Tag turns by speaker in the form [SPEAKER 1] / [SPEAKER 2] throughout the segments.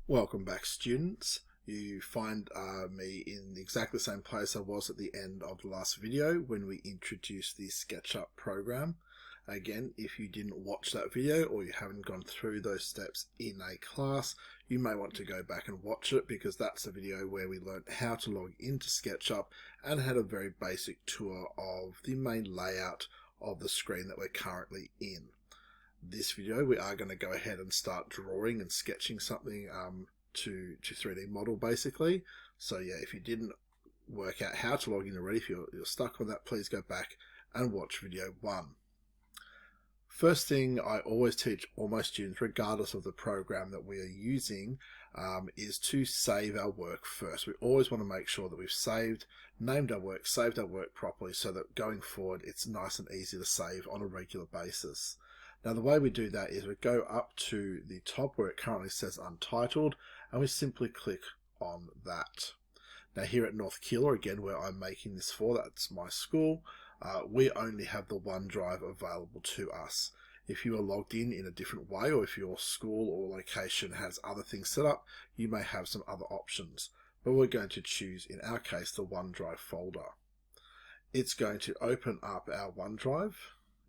[SPEAKER 1] Welcome back, students. You find me in exactly the same place I was at the end of the last video when we introduced the SketchUp program. Again, if you didn't watch that video or you haven't gone through those steps in a class, you may want to go back and watch it because that's the video where we learned how to log into SketchUp and had a very basic tour of the main layout of the screen that we're currently in. This video we are going to go ahead and start drawing and sketching something to 3D model basically. So yeah, if you didn't work out how to log in already, if you're stuck on that, please go back and watch video 1. First thing I always teach all my students, regardless of the program that we are using, is to save our work first. We always want to make sure that we've named our work, saved our work properly so that going forward it's nice and easy to save on a regular basis. Now the way we do that is we go up to the top where it currently says Untitled and we simply click on that. Now here at North Keilor, again where I'm making this for, that's my school, we only have the OneDrive available to us. If you are logged in a different way, or if your school or location has other things set up, you may have some other options. But we're going to choose, in our case, the OneDrive folder. It's going to open up our OneDrive.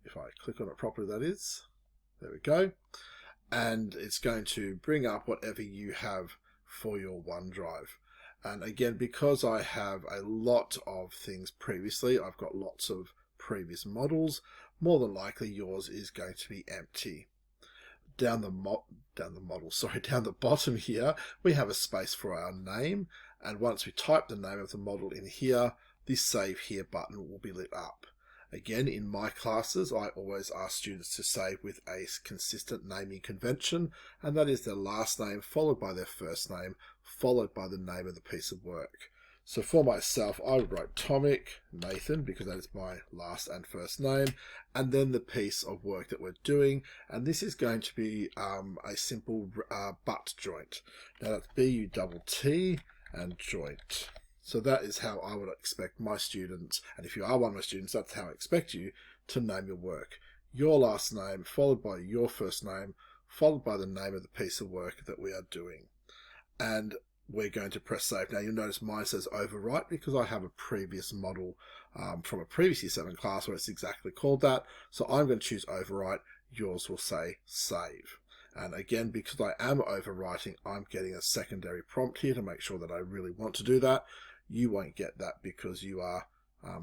[SPEAKER 1] If I click on it properly, that is. There we go. And it's going to bring up whatever you have for your OneDrive. And again, because I have a lot of things previously, I've got lots of previous models, more than likely yours is going to be empty. Down the bottom here, we have a space for our name. And once we type the name of the model in here, the Save Here button will be lit up. Again, in my classes, I always ask students to save with a consistent naming convention, and that is their last name followed by their first name, followed by the name of the piece of work. So for myself, I would write Tomic Nathan, because that is my last and first name, and then the piece of work that we're doing, and this is going to be a simple butt joint. Now that's B-U-T-T and joint. So that is how I would expect my students, and if you are one of my students, that's how I expect you to name your work. Your last name, followed by your first name, followed by the name of the piece of work that we are doing. And we're going to press save. Now you'll notice mine says overwrite because I have a previous model from a previous Year 7 class where it's exactly called that. So I'm going to choose overwrite. Yours will say save. And again, because I am overwriting, I'm getting a secondary prompt here to make sure that I really want to do that. You won't get that because you are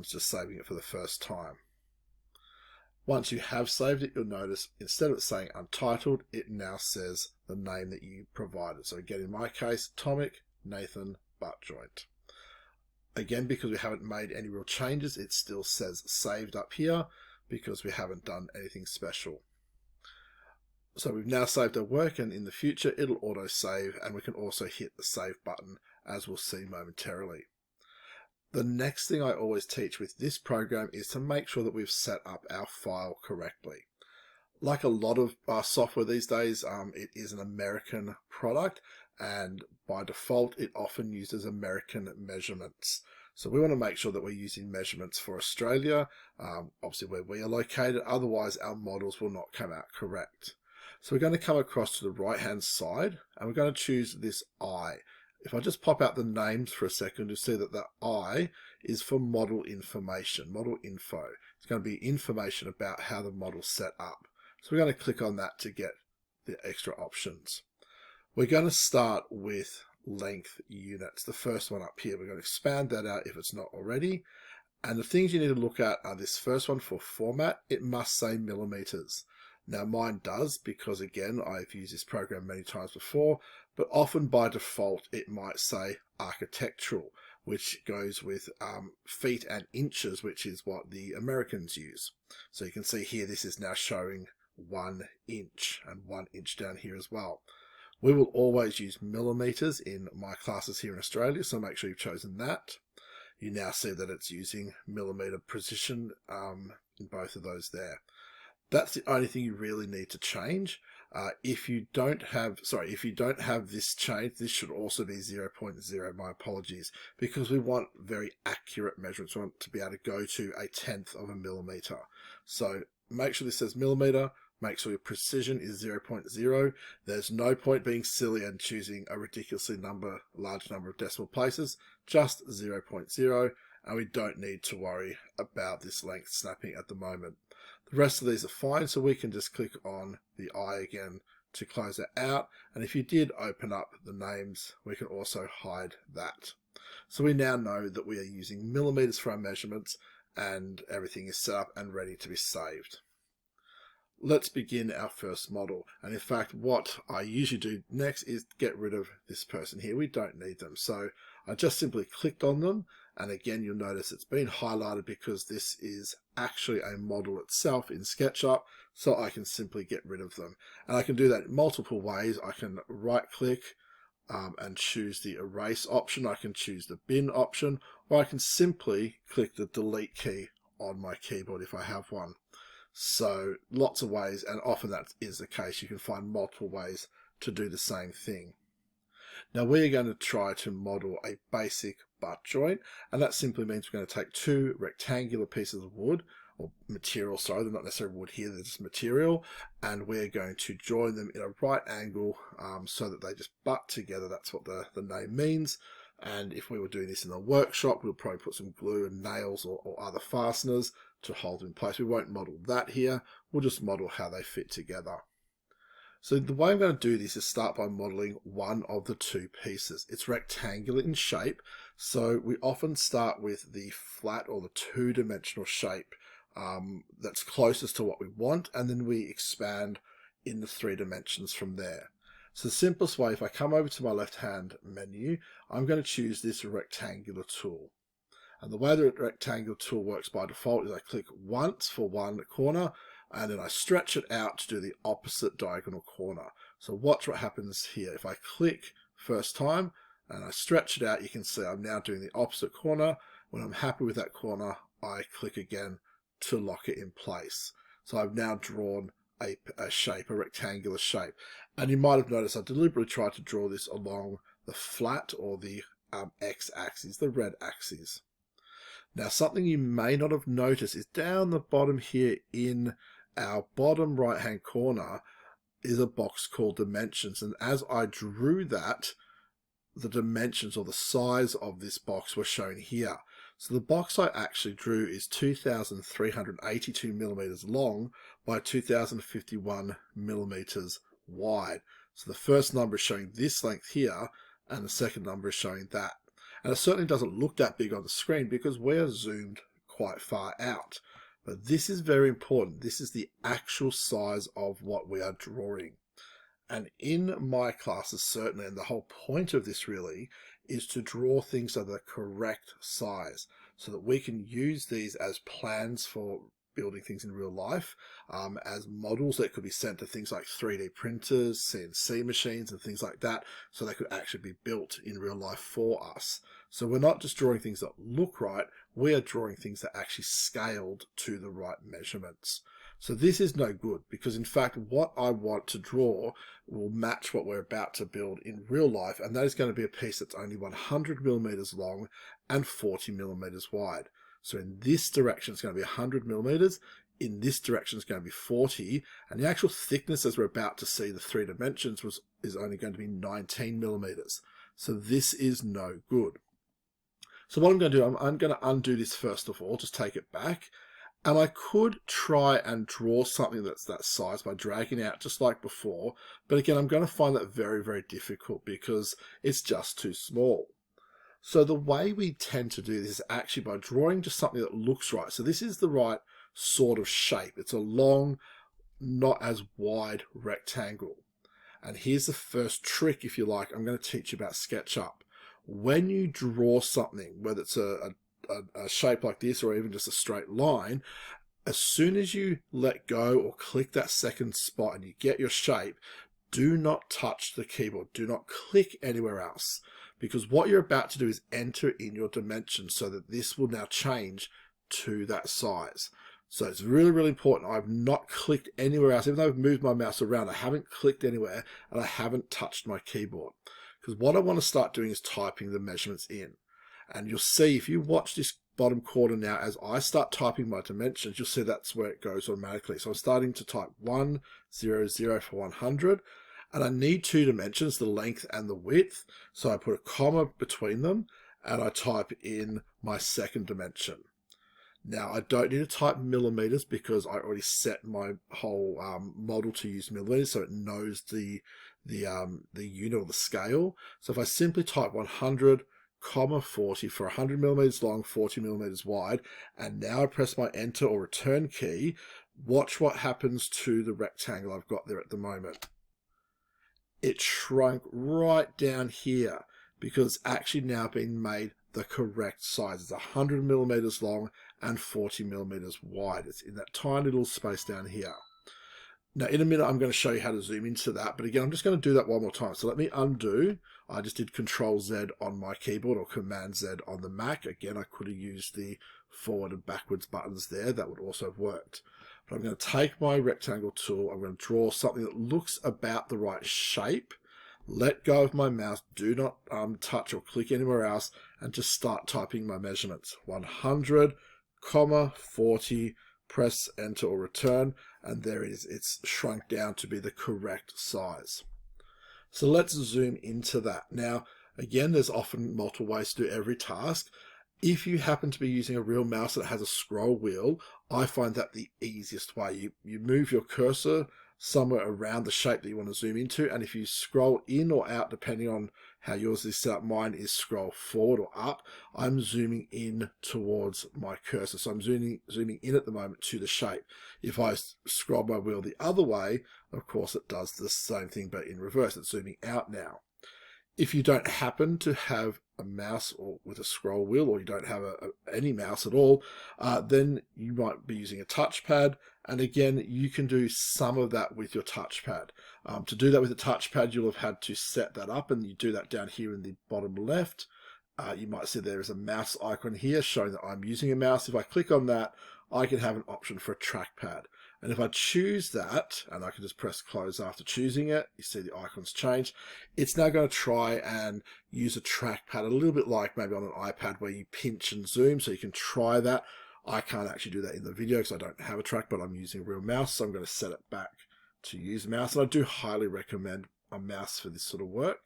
[SPEAKER 1] just saving it for the first time. Once you have saved it, you'll notice instead of it saying Untitled, it now says the name that you provided. So again, in my case, Tomic Nathan Butt Joint. Again, because we haven't made any real changes, it still says saved up here because we haven't done anything special. So we've now saved our work, and in the future it'll auto save, and we can also hit the save button as we'll see momentarily. The next thing I always teach with this program is to make sure that we've set up our file correctly. Like a lot of software these days, it is an American product, and by default it often uses American measurements. So we want to make sure that we're using measurements for Australia, obviously where we are located, otherwise our models will not come out correct. So we're going to come across to the right hand side and we're going to choose this I. If I just pop out the names for a second, you'll see that the I is for model information, model info. It's going to be information about how the model's set up. So we're going to click on that to get the extra options. We're going to start with length units, the first one up here. We're going to expand that out if it's not already. And the things you need to look at are this first one for format. It must say millimeters. Now mine does because, again, I've used this program many times before, but often by default it might say architectural, which goes with feet and inches, which is what the Americans use. So you can see here this is now showing 1 inch and 1 inch down here as well. We will always use millimeters in my classes here in Australia, so make sure you've chosen that. You now see that it's using millimeter precision in both of those there. That's the only thing you really need to change. If you don't have this change, this should also be 0.0, my apologies, because we want very accurate measurements. We want to be able to go to 1/10 of a millimeter. So make sure this says millimeter, Make sure your precision is 0.0. There's no point being silly and choosing a ridiculously large number of decimal places, just 0.0, and we don't need to worry about this length snapping at the moment. The rest of these are fine, so we can just click on the eye again to close it out, and if you did open up the names, we can also hide that. So we now know that we are using millimeters for our measurements, and everything is set up and ready to be saved. Let's begin our first model, and in fact what I usually do next is get rid of this person here. We don't need them, so I just simply clicked on them, and again you'll notice it's been highlighted because this is actually a model itself in SketchUp, so I can simply get rid of them. And I can do that in multiple ways. I can right click and choose the erase option, I can choose the bin option, or I can simply click the delete key on my keyboard if I have one. So lots of ways, and often that is the case. You can find multiple ways to do the same thing. Now we're going to try to model a basic butt joint, and that simply means we're going to take two rectangular pieces of wood, or material, sorry, they're not necessarily wood here, they're just material, and we're going to join them in a right angle so that they just butt together. That's what the name means. And if we were doing this in a workshop, we'll probably put some glue and nails or other fasteners to hold them in place. We won't model that here, we'll just model how they fit together. So the way I'm going to do this is start by modeling one of the two pieces. It's rectangular in shape, so we often start with the flat or the two-dimensional shape that's closest to what we want, and then we expand in the 3 dimensions from there. So the simplest way, if I come over to my left-hand menu, I'm going to choose this rectangular tool. And the way the rectangular tool works by default is I click once for one corner, and then I stretch it out to do the opposite diagonal corner. So watch what happens here. If I click first time and I stretch it out, you can see I'm now doing the opposite corner. When I'm happy with that corner, I click again to lock it in place. So I've now drawn a shape, a rectangular shape. And you might have noticed I deliberately tried to draw this along the flat or the x-axis, the red axis. Now something you may not have noticed is down the bottom here in our bottom right hand corner is a box called dimensions, and as I drew that, the dimensions or the size of this box were shown here. So the box I actually drew is 2,382 millimeters long by 2,051 millimeters wide. So the first number is showing this length here, and the second number is showing that. And it certainly doesn't look that big on the screen because we're zoomed quite far out. But this is very important. This is the actual size of what we are drawing. And in my classes, certainly, and the whole point of this really is to draw things of the correct size so that we can use these as plans for building things in real life, as models that could be sent to things like 3D printers, CNC machines and things like that, so they could actually be built in real life for us. So we're not just drawing things that look right, we are drawing things that actually scaled to the right measurements. So this is no good because in fact what I want to draw will match what we're about to build in real life, and that is going to be a piece that's only 100 millimeters long and 40 millimeters wide. So in this direction it's going to be 100 millimeters, in this direction it's going to be 40, and the actual thickness, as we're about to see, the 3 dimensions, is only going to be 19 millimeters. So this is no good. So what I'm going to do, I'm going to undo this first of all, just take it back. And I could try and draw something that's that size by dragging out just like before. But again, I'm going to find that very, very difficult because it's just too small. So the way we tend to do this is actually by drawing just something that looks right. So this is the right sort of shape. It's a long, not as wide rectangle. And here's the first trick, if you like, I'm going to teach you about SketchUp. When you draw something, whether it's a shape like this or even just a straight line, as soon as you let go or click that second spot and you get your shape, do not touch the keyboard. Do not click anywhere else, because what you're about to do is enter in your dimensions so that this will now change to that size. So it's really, really important. I've not clicked anywhere else. Even though I've moved my mouse around, I haven't clicked anywhere and I haven't touched my keyboard. Because what I want to start doing is typing the measurements in. And you'll see if you watch this bottom corner now, as I start typing my dimensions, you'll see that's where it goes automatically. So I'm starting to type 100 for 100, and I need two dimensions, the length and the width. So I put a comma between them, and I type in my second dimension. Now, I don't need to type millimeters because I already set my whole model to use millimeters, so it knows the unit or the scale. So if I simply type 100, 40 for 100 millimeters long, 40 millimeters wide, and now I press my enter or return key, watch what happens to the rectangle I've got there at the moment. It shrunk right down here because it's actually now being made the correct size. It's 100 millimeters long and 40 millimeters wide. It's in that tiny little space down here. Now, in a minute, I'm going to show you how to zoom into that. But again, I'm just going to do that one more time. So let me undo. I just did Control Z on my keyboard or Command Z on the Mac. Again, I could have used the forward and backwards buttons there. That would also have worked. But I'm going to take my rectangle tool. I'm going to draw something that looks about the right shape. Let go of my mouse. Do not touch or click anywhere else. And just start typing my measurements. 100, 40, press enter or return, and there it is. It's shrunk down to be the correct size. So let's zoom into that. Now, again, there's often multiple ways to do every task. If you happen to be using a real mouse that has a scroll wheel, I find that the easiest way. You move your cursor somewhere around the shape that you want to zoom into, and if you scroll in or out, depending on how yours is set up, mine is scroll forward or up, I'm zooming in towards my cursor. So I'm zooming in at the moment to the shape. If I scroll my wheel the other way, of course it does the same thing, but in reverse. It's zooming out now. If you don't happen to have a mouse or with a scroll wheel, or you don't have any mouse at all, then you might be using a touchpad. And again, you can do some of that with your touchpad. To do that with a touchpad, you'll have had to set that up, and you do that down here in the bottom left. You might see there is a mouse icon here showing that I'm using a mouse. If I click on that, I can have an option for a trackpad. And if I choose that, and I can just press close after choosing it, you see the icons change. It's now going to try and use a trackpad, a little bit like maybe on an iPad where you pinch and zoom, so you can try that. I can't actually do that in the video because I don't have a trackpad. I'm using a real mouse, so I'm going to set it back to use a mouse. And I do highly recommend a mouse for this sort of work.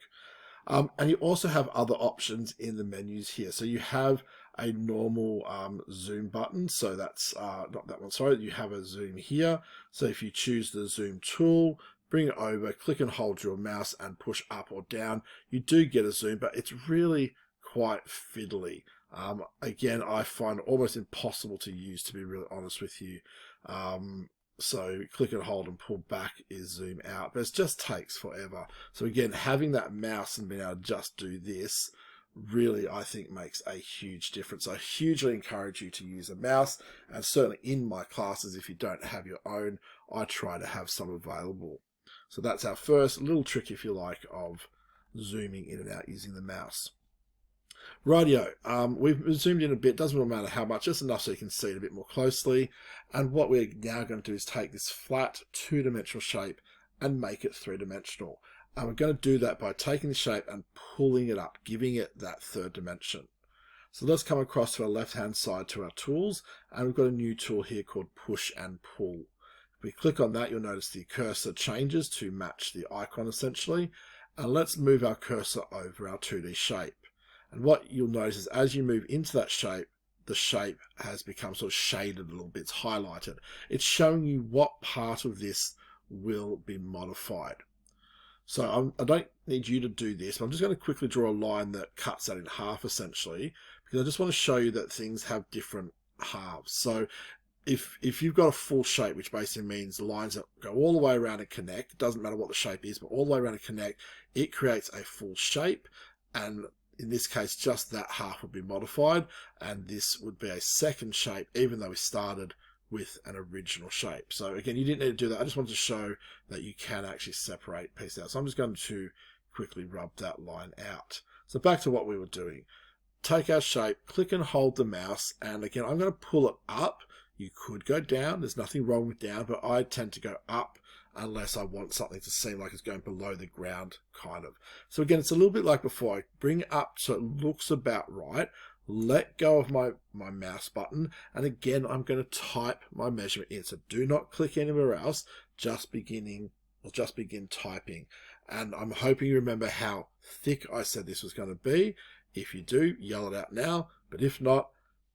[SPEAKER 1] And you also have other options in the menus here. So you have a normal zoom button. So that's not that one, sorry. You have a zoom here. So if you choose the zoom tool, bring it over, click and hold your mouse and push up or down, you do get a zoom, but it's really quite fiddly. Again, I find it almost impossible to use, to be really honest with you. So click and hold and pull back is zoom out, but it just takes forever. So again, having that mouse and being able to just do this really, I think, makes a huge difference. I hugely encourage you to use a mouse, and certainly in my classes, if you don't have your own, I try to have some available. So that's our first little trick, if you like, of zooming in and out using the mouse. Rightio, we've zoomed in a bit, doesn't really matter how much, just enough so you can see it a bit more closely. And what we're now going to do is take this flat two-dimensional shape and make it three-dimensional. And we're going to do that by taking the shape and pulling it up, giving it that third dimension. So let's come across to our left-hand side to our tools, and we've got a new tool here called Push and Pull. If we click on that, you'll notice the cursor changes to match the icon essentially. And let's move our cursor over our 2D shape. And what you'll notice is as you move into that shape, the shape has become sort of shaded a little bit, it's highlighted. It's showing you what part of this will be modified. So I don't need you to do this, but I'm just going to quickly draw a line that cuts that in half essentially, because I just want to show you that things have different halves. So if you've got a full shape, which basically means lines that go all the way around and connect, it doesn't matter what the shape is, but all the way around and connect, it creates a full shape. And in this case, just that half would be modified, and this would be a second shape, even though we started with an original shape. So again, you didn't need to do that. I just wanted to show that you can actually separate pieces out. So I'm just going to quickly rub that line out. So back to what we were doing. Take our shape, click and hold the mouse, and again, I'm going to pull it up. You could go down. There's nothing wrong with down, but I tend to go up unless I want something to seem like it's going below the ground, kind of. So again, it's a little bit like before. I bring it up so it looks about right. let go of my mouse button, and again I'm going to type my measurement in. So do not click anywhere else, just begin typing. And I'm hoping you remember how thick I said this was going to be. If you do, yell it out now, but if not,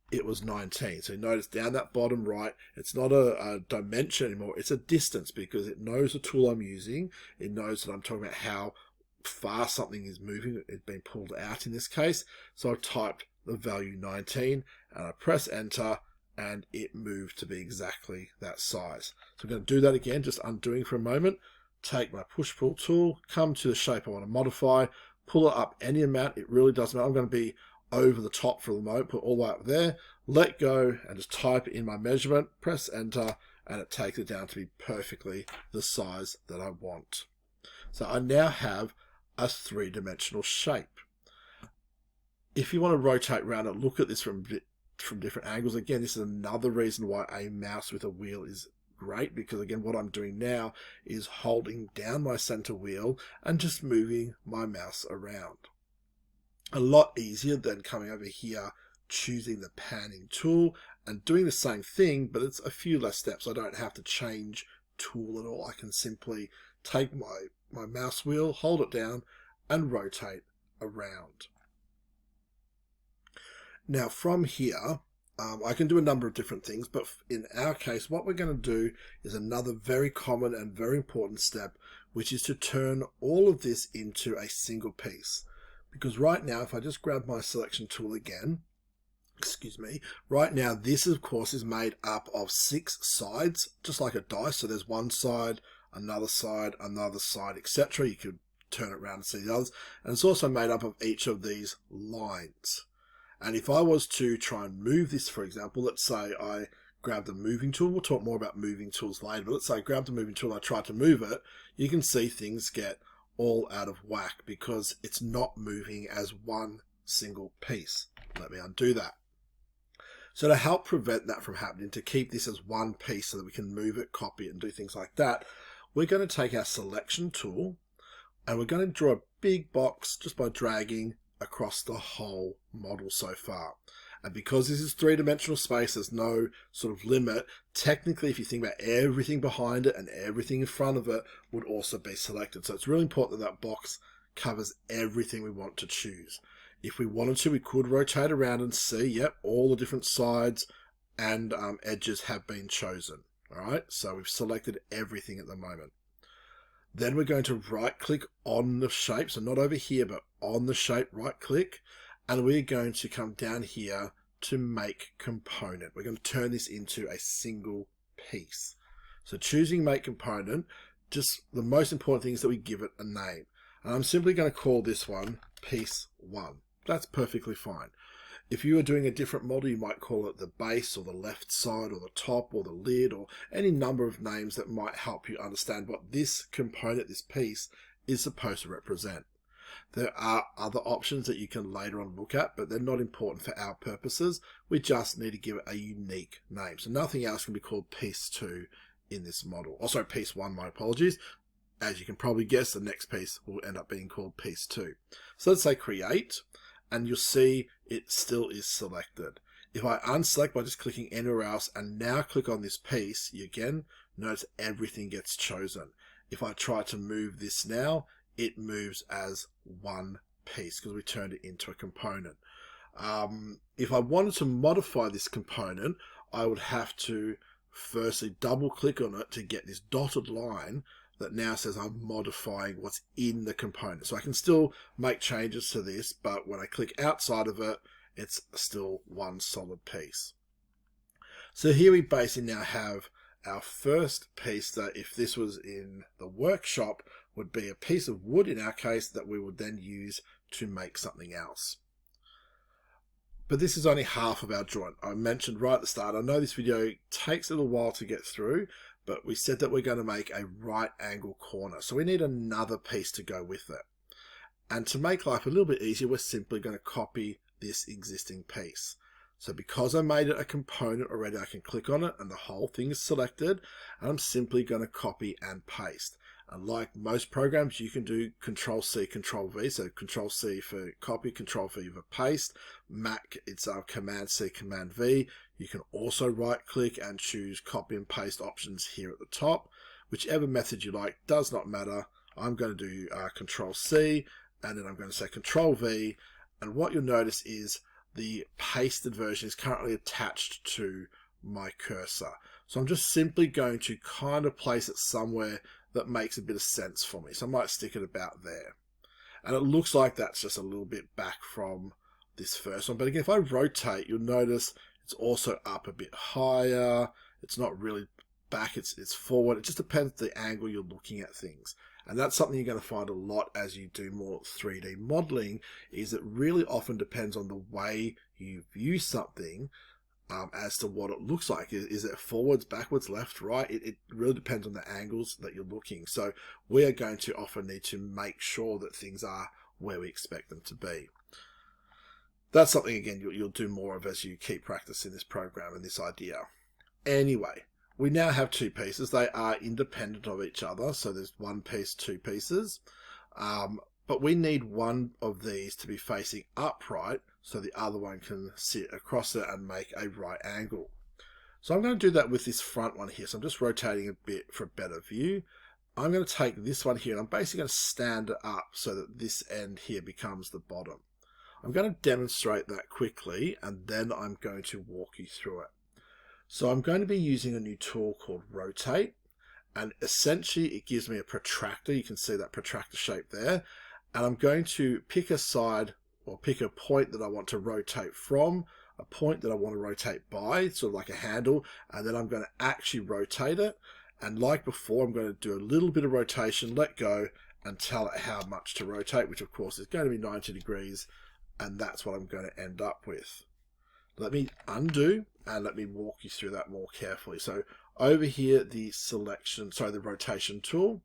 [SPEAKER 1] it was 19. So notice down that bottom right, it's not a dimension anymore, it's a distance, because it knows the tool I'm using. It knows that I'm talking about how far something is moving. It's been pulled out in this case. So I typed the value 19 and I press enter, and it moved to be exactly that size. So I'm going to do that again, just undoing for a moment. Take my push-pull tool, come to the shape I want to modify, pull it up any amount, it really doesn't matter. I'm going to be over the top for the moment, put all the way up there, let go, and just type in my measurement, press enter, and it takes it down to be perfectly the size that I want. So I now have a three-dimensional shape. If you want to rotate around and look at this from different angles, again, this is another reason why a mouse with a wheel is great, because again, what I'm doing now is holding down my center wheel and just moving my mouse around. A lot easier than coming over here, choosing the panning tool and doing the same thing, but it's a few less steps. I don't have to change tool at all. I can simply take my mouse wheel, hold it down, and rotate around. Now from here, I can do a number of different things, but in our case, what we're going to do is another very common and very important step, which is to turn all of this into a single piece. Because right now, if I just grab my selection tool again, excuse me, right now this of course is made up of 6 sides, just like a dice. So there's one side, another side, etc. You could turn it around and see the others. And it's also made up of each of these lines. And if I was to try and move this, for example, let's say I grab the moving tool. We'll talk more about moving tools later, but let's say I grab the moving tool and I try to move it, you can see things get all out of whack because it's not moving as one single piece. Let me undo that. So to help prevent that from happening, to keep this as one piece so that we can move it, copy it, and do things like that, we're going to take our selection tool and we're going to draw a big box just by dragging across the whole model so far. And because this is three-dimensional space, there's no sort of limit. Technically, if you think about everything behind it and everything in front of it would also be selected. So it's really important that that box covers everything we want to choose. If we wanted to, we could rotate around and see, yep, all the different sides and edges have been chosen. All right, so we've selected everything at the moment. Then we're going to right click on the shape, so not over here, but on the shape, right click, and we're going to come down here to make component. We're going to turn this into a single piece. So choosing make component, just the most important thing is that we give it a name. And I'm simply going to call this one piece 1. That's perfectly fine. If you were doing a different model, you might call it the base or the left side or the top or the lid or any number of names that might help you understand what this component, this piece, is supposed to represent. There are other options that you can later on look at, but they're not important for our purposes. We just need to give it a unique name. So nothing else can be called piece 2 in this model. Also piece 1, my apologies. As you can probably guess, the next piece will end up being called piece 2. So let's say create, and you'll see it still is selected. If I unselect by just clicking anywhere else and now click on this piece, you again notice everything gets chosen. If I try to move this now, it moves as one piece because we turned it into a component. If I wanted to modify this component, I would have to firstly double click on it to get this dotted line that now says I'm modifying what's in the component. So I can still make changes to this, but when I click outside of it, it's still one solid piece. So here we basically now have our first piece that, if this was in the workshop, would be a piece of wood in our case that we would then use to make something else. But this is only half of our drawing. I mentioned right at the start, I know this video takes a little while to get through, but we said that we're going to make a right angle corner. So we need another piece to go with it. And to make life a little bit easier, we're simply going to copy this existing piece. So because I made it a component already, I can click on it and the whole thing is selected. And I'm simply going to copy and paste. And like most programs, you can do Control C, Control V. So Control C for copy, Control V for paste. Mac, it's Command C, Command V. You can also right click and choose copy and paste options here at the top. Whichever method you like, does not matter. I'm going to do Control C, and then I'm going to say Control V. And what you'll notice is the pasted version is currently attached to my cursor. So I'm just simply going to kind of place it somewhere that makes a bit of sense for me. So I might stick it about there. And it looks like that's just a little bit back from this first one. But again, if I rotate, you'll notice it's also up a bit higher. It's not really back, it's forward. It just depends the angle you're looking at things. And that's something you're going to find a lot as you do more 3D modeling, is it really often depends on the way you view something as to what it looks like. Is it forwards, backwards, left, right? It really depends on the angles that you're looking. So we are going to often need to make sure that things are where we expect them to be. That's something, again, you'll do more of as you keep practicing this program and this idea. Anyway, we now have two pieces. They are independent of each other. So there's one piece, two pieces. But we need one of these to be facing upright so the other one can sit across it and make a right angle. So I'm going to do that with this front one here. So I'm just rotating a bit for a better view. I'm going to take this one here and I'm basically going to stand it up so that this end here becomes the bottom. I'm going to demonstrate that quickly and then I'm going to walk you through it. So I'm going to be using a new tool called Rotate, and essentially it gives me a protractor. You can see that protractor shape there. And I'm going to pick a side or pick a point that I want to rotate from, a point that I want to rotate by, sort of like a handle, and then I'm going to actually rotate it. And like before, I'm going to do a little bit of rotation, let go, and tell it how much to rotate, which of course is going to be 90 degrees, and that's what I'm going to end up with. Let me undo and let me walk you through that more carefully. So over here, the rotation tool.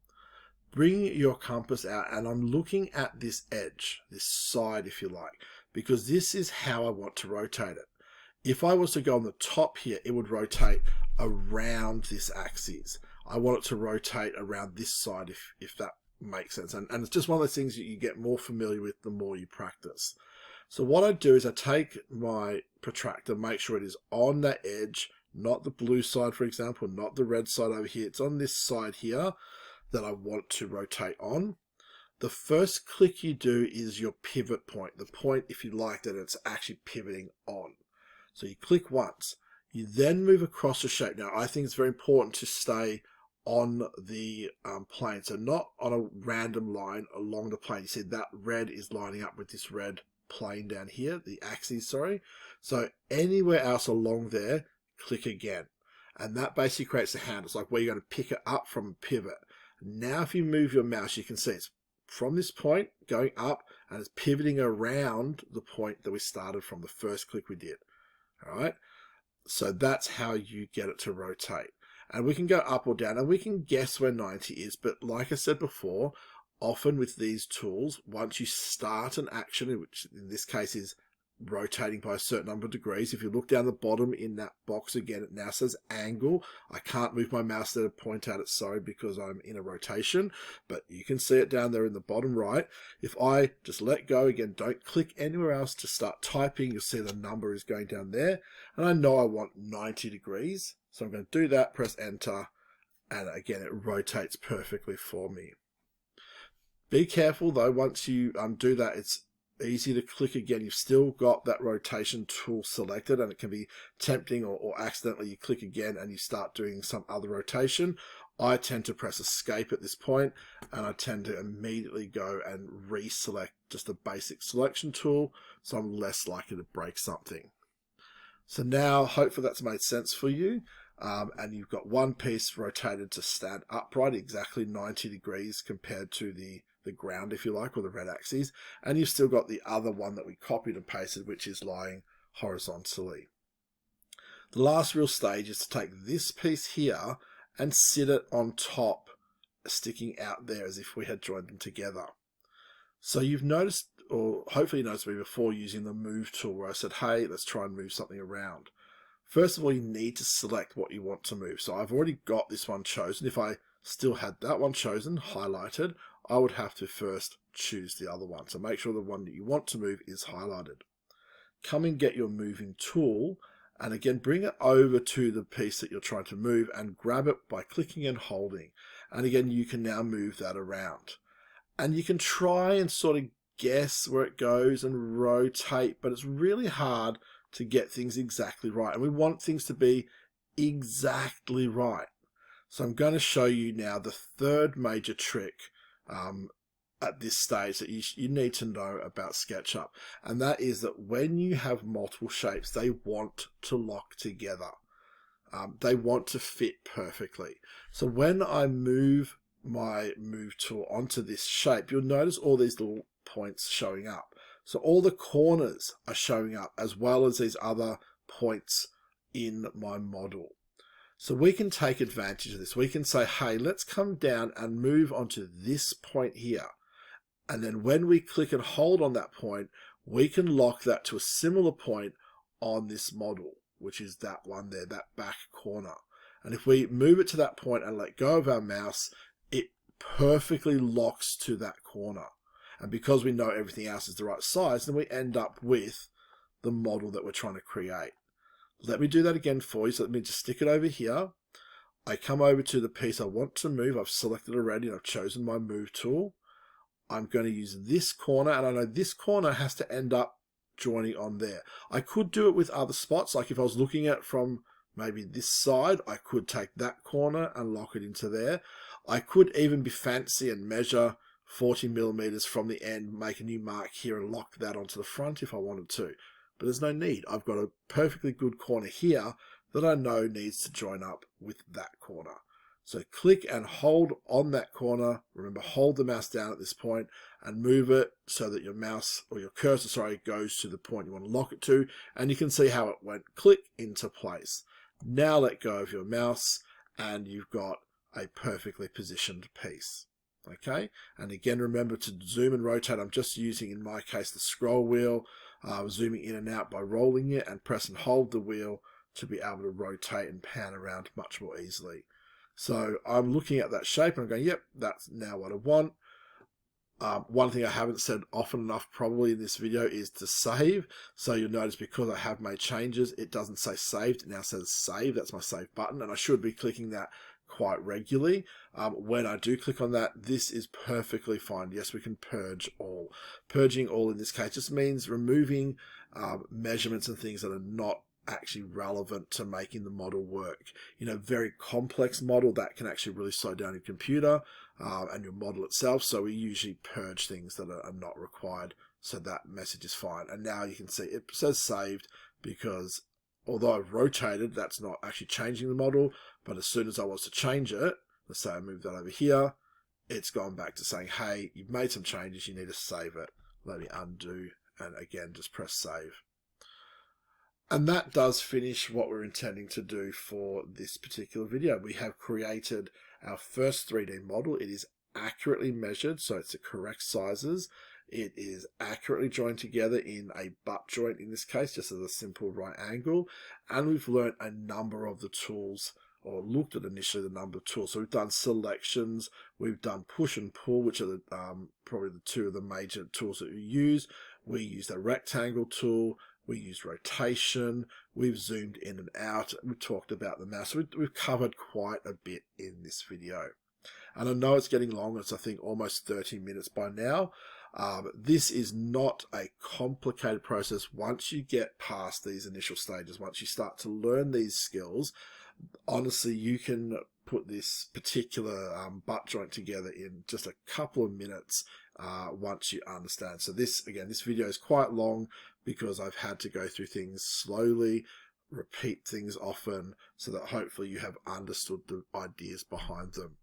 [SPEAKER 1] Bring your compass out and I'm looking at this edge, this side if you like, because this is how I want to rotate it. If I was to go on the top here, it would rotate around this axis. I want it to rotate around this side if that makes sense. And it's just one of those things that you get more familiar with the more you practice. So what I do is I take my protractor, make sure it is on that edge, not the blue side, for example, not the red side over here. It's on this side here that I want to rotate on. The first click you do is your pivot point, the point, if you like, that it's actually pivoting on. So you click once, you then move across the shape. Now I think it's very important to stay on the plane, so not on a random line along the plane. You see that red is lining up with this red plane down here, the axis, sorry. So anywhere else along there, click again. And that basically creates a handle. It's like where you're going to pick it up from a pivot. Now if you move your mouse, you can see it's from this point going up and it's pivoting around the point that we started from, the first click we did. All right. So that's how you get it to rotate. And we can go up or down and we can guess where 90 is. But like I said before, often with these tools, once you start an action, which in this case is rotating by a certain number of degrees, if you look down the bottom in that box again, it now says angle. I can't move my mouse there to point out it, sorry, because I'm in a rotation, but you can see it down there in the bottom right. If I just let go again, don't click anywhere else to start typing, you'll see the number is going down there. And I know I want 90 degrees. So I'm going to do that, press enter, and again, it rotates perfectly for me. Be careful though, once you do that, it's easy to click again. You've still got that rotation tool selected and it can be tempting, or accidentally you click again and you start doing some other rotation. I tend to press escape at this point and I tend to immediately go and reselect just a basic selection tool, so I'm less likely to break something. So now hopefully that's made sense for you. And you've got one piece rotated to stand upright exactly 90 degrees compared to the ground, if you like, or the red axis. And you've still got the other one that we copied and pasted, which is lying horizontally. The last real stage is to take this piece here and sit it on top, sticking out there as if we had joined them together. So you've noticed, or hopefully you noticed me before using the move tool where I said, hey, let's try and move something around. First of all, you need to select what you want to move. So I've already got this one chosen. If I still had that one chosen, highlighted, I would have to first choose the other one. So make sure the one that you want to move is highlighted. Come and get your moving tool, and again bring it over to the piece that you're trying to move and grab it by clicking and holding. And again, you can now move that around. And you can try and sort of guess where it goes and rotate, but it's really hard to get things exactly right. And we want things to be exactly right. So I'm going to show you now the third major trick at this stage that you need to know about SketchUp. And that is that when you have multiple shapes, they want to lock together. They want to fit perfectly. So when I move my move tool onto this shape, you'll notice all these little points showing up. So all the corners are showing up as well as these other points in my model. So we can take advantage of this. We can say, hey, let's come down and move onto this point here. And then when we click and hold on that point, we can lock that to a similar point on this model, which is that one there, that back corner. And if we move it to that point and let go of our mouse, it perfectly locks to that corner. And because we know everything else is the right size, then we end up with the model that we're trying to create. Let me do that again for you. So let me just stick it over here. I come over to the piece I want to move. I've selected already and I've chosen my move tool. I'm going to use this corner, and I know this corner has to end up joining on there. I could do it with other spots, like if I was looking at it from maybe this side, I could take that corner and lock it into there. I could even be fancy and measure 40 millimeters from the end, make a new mark here and lock that onto the front if I wanted to. But there's no need. I've got a perfectly good corner here that I know needs to join up with that corner. So click and hold on that corner. Remember, hold the mouse down at this point and move it so that your mouse or your cursor, goes to the point you want to lock it to. And you can see how it went click into place. Now let go of your mouse and you've got a perfectly positioned piece. Okay, and again, remember to zoom and rotate. I'm just using, in my case, the scroll wheel, zooming in and out by rolling it, and press and hold the wheel to be able to rotate and pan around much more easily. So I'm looking at that shape and I'm going, yep, that's now what I want. One thing I haven't said often enough probably in this video is to save. So you'll notice because I have made changes, it doesn't say saved, it now says save. That's my save button, and I should be clicking that quite regularly. When I do click on that, this is perfectly fine. Yes, we can purge all. Purging all in this case just means removing measurements and things that are not actually relevant to making the model work. In a very complex model, that can actually really slow down your computer and your model itself. So we usually purge things that are not required. So that message is fine. And now you can see it says saved because although I've rotated, that's not actually changing the model. But as soon as I was to change it, let's say I move that over here, it's gone back to saying, hey, you've made some changes, you need to save it. Let me undo, and again, just press save. And that does finish what we're intending to do for this particular video. We have created our first 3D model. It is accurately measured, so it's the correct sizes. It is accurately joined together in a butt joint in this case, just as a simple right angle. And we've learned a number of the tools, or looked at initially the number of tools. So we've done selections, we've done push and pull, which are the, probably the two of the major tools that we use. We used a rectangle tool, we used rotation, we've zoomed in and out, we talked about the mouse. So we've covered quite a bit in this video. And I know it's getting long, it's I think almost 30 minutes by now. This is not a complicated process. Once you get past these initial stages, once you start to learn these skills, honestly, you can put this particular butt joint together in just a couple of minutes once you understand. So this, again, this video is quite long because I've had to go through things slowly, repeat things often, so that hopefully you have understood the ideas behind them.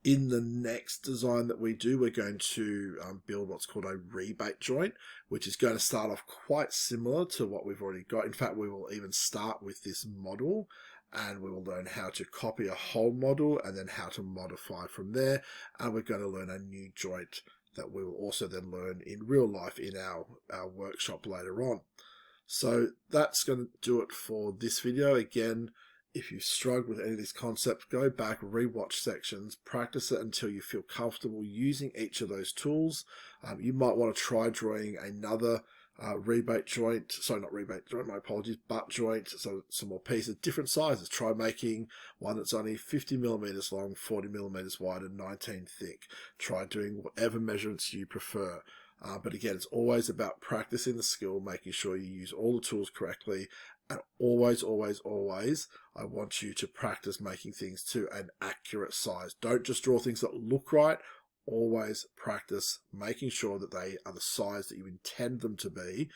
[SPEAKER 1] In the next design that we do, we're going to build what's called a rebate joint, which is going to start off quite similar to what we've already got. In fact, we will even start with this model, and we will learn how to copy a whole model and then how to modify from there. And we're going to learn a new joint that we will also then learn in real life in our workshop later on. So that's going to do it for this video. Again, If you struggle with any of these concepts, go back, rewatch sections, practice it until you feel comfortable using each of those tools. You might want to try drawing another rebate joint, sorry, not rebate joint, my apologies, butt joint, so some more pieces, different sizes. Try making one that's only 50 millimeters long, 40 millimeters wide, and 19 thick. Try doing whatever measurements you prefer. But again, it's always about practicing the skill, making sure you use all the tools correctly, and always, always, always, I want you to practice making things to an accurate size. Don't just draw things that look right. Always practice making sure that they are the size that you intend them to be,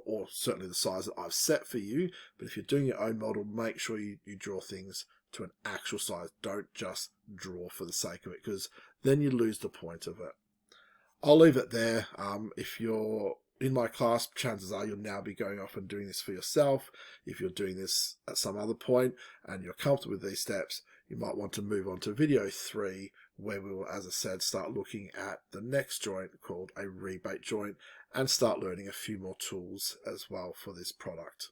[SPEAKER 1] or certainly the size that I've set for you. But if you're doing your own model, make sure you draw things to an actual size. Don't just draw for the sake of it, because then you lose the point of it. I'll leave it there. If you're in my class, chances are you'll now be going off and doing this for yourself. If you're doing this at some other point and you're comfortable with these steps, you might want to move on to video 3, where we will, as I said, start looking at the next joint called a rebate joint and start learning a few more tools as well for this product.